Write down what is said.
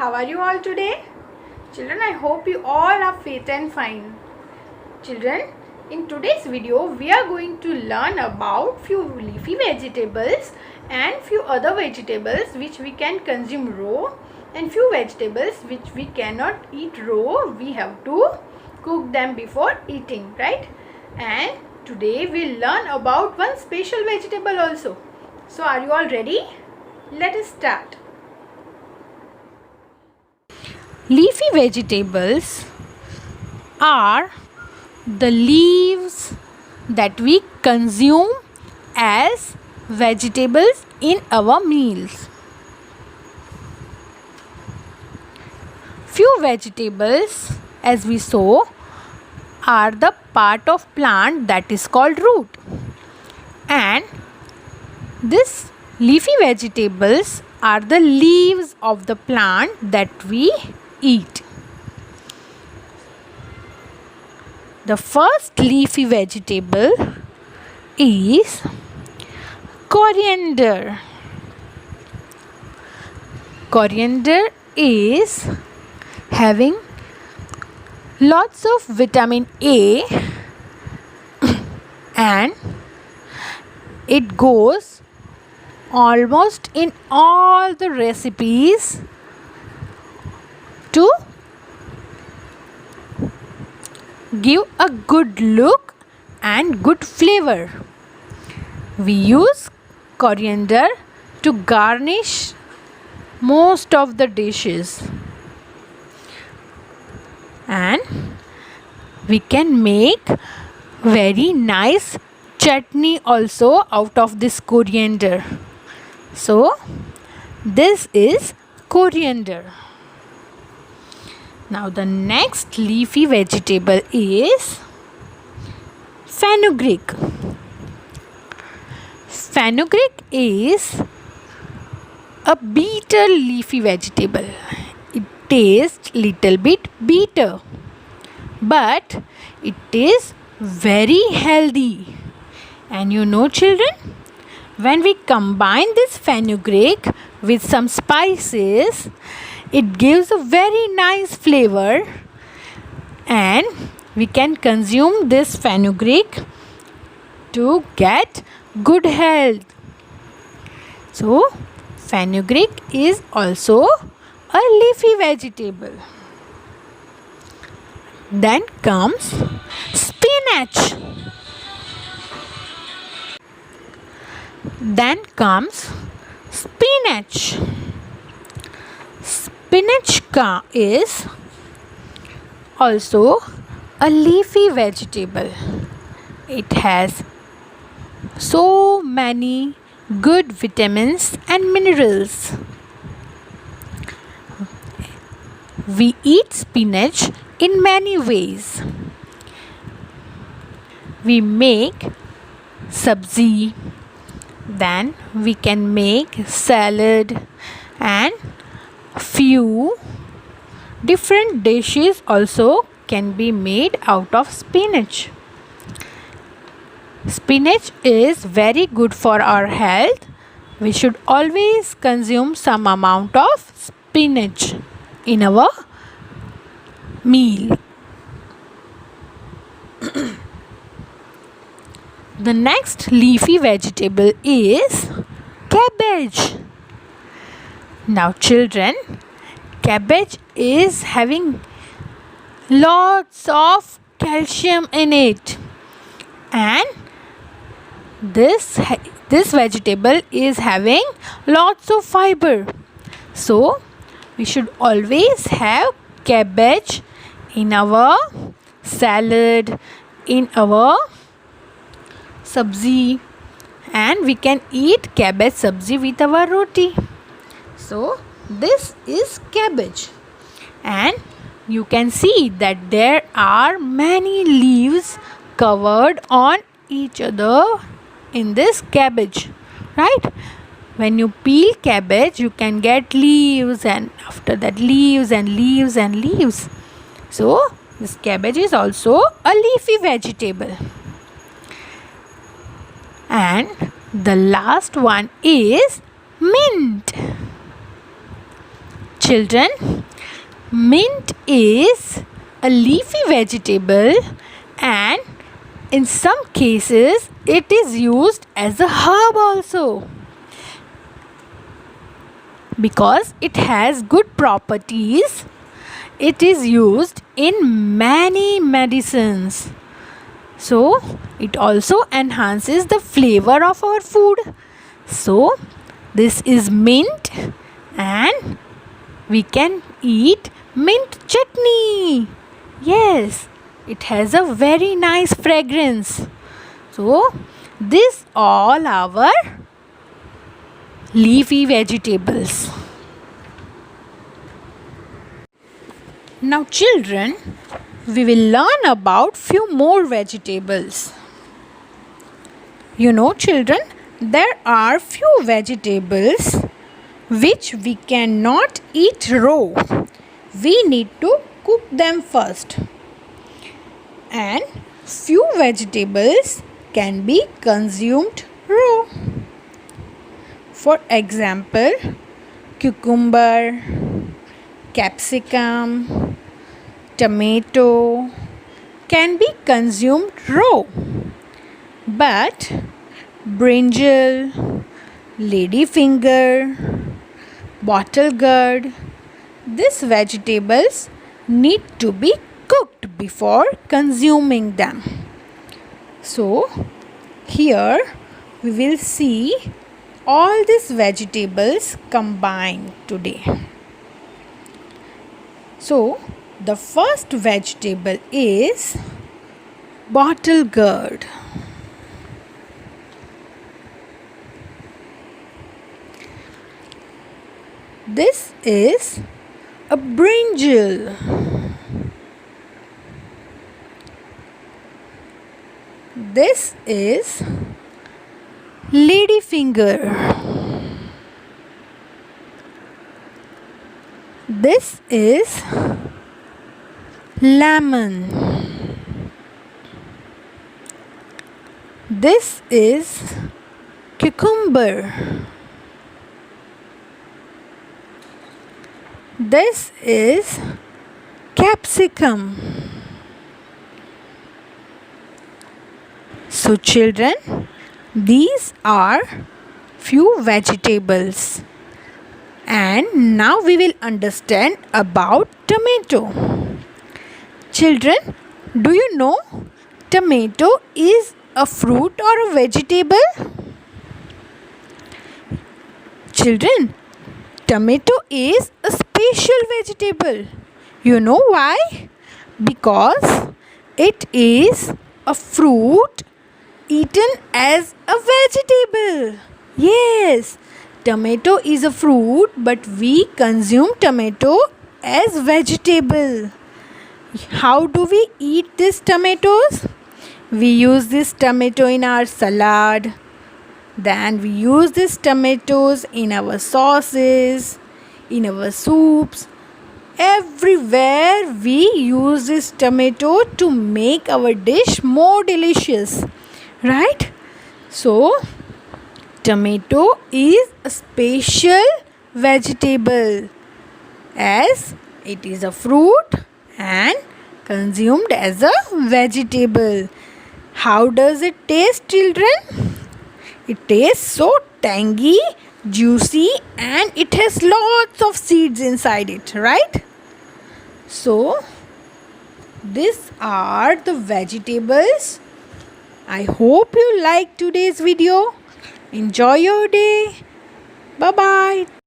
how are you all today? Children, I hope you all are fit and fine. Children, in today's video, we are going to learn about few leafy vegetables and few other vegetables which we can consume raw, and few vegetables which we cannot eat raw. We have to cook them before eating, right? And today we'll learn about one special vegetable also. So are you all ready? Let us start. Leafy vegetables are the leaves that we consume as vegetables in our meals. Few vegetables, as we saw, are the part of plant that is called root, and this leafy vegetables are the leaves of the plant that we eat. The first leafy vegetable is coriander. Coriander is having lots of vitamin A and it goes almost in all the recipes to give a good look and good flavor. We use coriander to garnish most of the dishes, and we can make very nice chutney also out of this coriander. So this is coriander. Now the next leafy vegetable is fenugreek. Fenugreek is a bitter leafy vegetable. It tastes little bit bitter, but it is very healthy. And you know, children, when we combine this fenugreek with some spices, it gives a very nice flavor, and we can consume this fenugreek to get good health. So fenugreek is also a leafy vegetable. Then comes spinach. Then comes spinach. Spinach is also a leafy vegetable. It has so many good vitamins and minerals. We eat spinach in many ways. We make sabzi, then we can make salad, and few different dishes also can be made out of spinach. Spinach is very good for our health. We should always consume some amount of spinach in our meal. The next leafy vegetable is cabbage. Now children, cabbage is having lots of calcium in it, and this vegetable is having lots of fiber. So we should always have cabbage in our salad, in our sabzi, and we can eat cabbage sabzi with our roti. So this is cabbage, and you can see that there are many leaves covered on each other in this cabbage, right? When you peel cabbage, you can get leaves, and after that leaves and leaves and leaves. So this cabbage is also a leafy vegetable. And the last one is mint. Children, mint is a leafy vegetable and in some cases it is used as a herb also because it has good properties. It is used in many medicines. So it also enhances the flavor of our food. So this is mint and we can eat mint chutney. Yes, it has a very nice fragrance. So this all our leafy vegetables. Now children, we will learn about few more vegetables. You know children, there are few vegetables which we cannot eat raw. We need to cook them first. And few vegetables can be consumed raw. For example, cucumber, capsicum, tomato can be consumed raw. But brinjal, ladyfinger, bottle gourd, these vegetables need to be cooked before consuming them. So here we will see all these vegetables combined today. So the first vegetable is bottle gourd. This is a brinjal. This is ladyfinger. This is lemon. This is cucumber. This is capsicum. So children, these are few vegetables. And now we will understand about tomato. Children, do you know tomato is a fruit or a vegetable? Children, tomato is a special vegetable. You know why? Because it is a fruit eaten as a vegetable. Yes, tomato is a fruit, but we consume tomato as vegetable. How do we eat these tomatoes? We use this tomato in our salad. Then we use these tomatoes in our sauces, in our soups. Everywhere we use this tomato to make our dish more delicious. Right? So, tomato is a special vegetable as it is a fruit and consumed as a vegetable. How does it taste, children? It tastes so tangy, juicy, and it has lots of seeds inside it, right? So, these are the vegetables. I hope you liked today's video. Enjoy your day. Bye-bye.